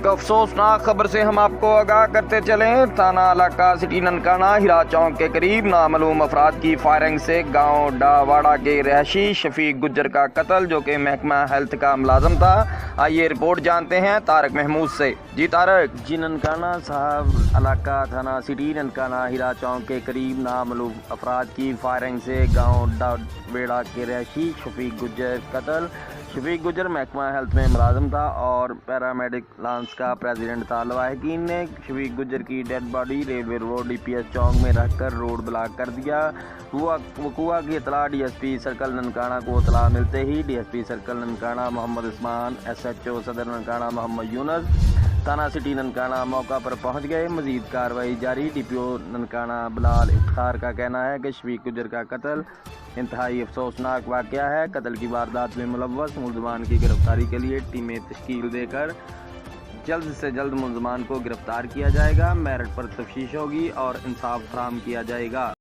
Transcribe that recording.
ایک افسوسناک خبر سے ہم آپ کو آگاہ کرتے چلیں۔ تھانہ علاقہ سٹی ننکانہ ہیرا چوک کے قریب نامعلوم افراد کی فائرنگ سے گاؤں ڈاواڑہ کے رہائشی شفیق گجر کا قتل، جو کہ محکمہ ہیلتھ کا ملازم تھا۔ آئیے رپورٹ جانتے ہیں طارق محمود سے۔ جی طارق، ننکانہ صاحب، علاقہ تھانہ سٹی ننکانہ ہیرا چوک کے قریب نامعلوم افراد کی فائرنگ سے گاؤں ڈاواڑہ کے رہائشی شفیق گجر قتل۔ شفیق گجر محکمہ ہیلتھ میں ملازم تھا اور پیرامیڈک لانس کا پریزیڈنٹ تھا۔ لواحقین نے شفیق گجر کی dead body railway road D P S چوک میں رکھ کر روڈ بلاک کر دیا۔ وقوع کی اطلاع D S P circle Nankana کو اطلاع ملتے ہی D S P circle Nankana Muhammad Usman, S H O Saddar Nankana محمد یونس، تھانہ سٹی ننکانہ موقع پر پہنچ گئے۔ مزید کارروائی جاری۔ ڈی پی او ننکانہ بلال افتخار کا کہنا ہے کہ شفیق گجر کا قتل انتہائی افسوسناک واقعہ ہے۔ قتل کی واردات میں ملوث ملزمان کی گرفتاری کے لیے ٹیمیں تشکیل دے کر جلد سے جلد ملزمان کو گرفتار کیا جائے گا۔ میرٹ پر تفتیش ہوگی اور انصاف فراہم کیا جائے گا۔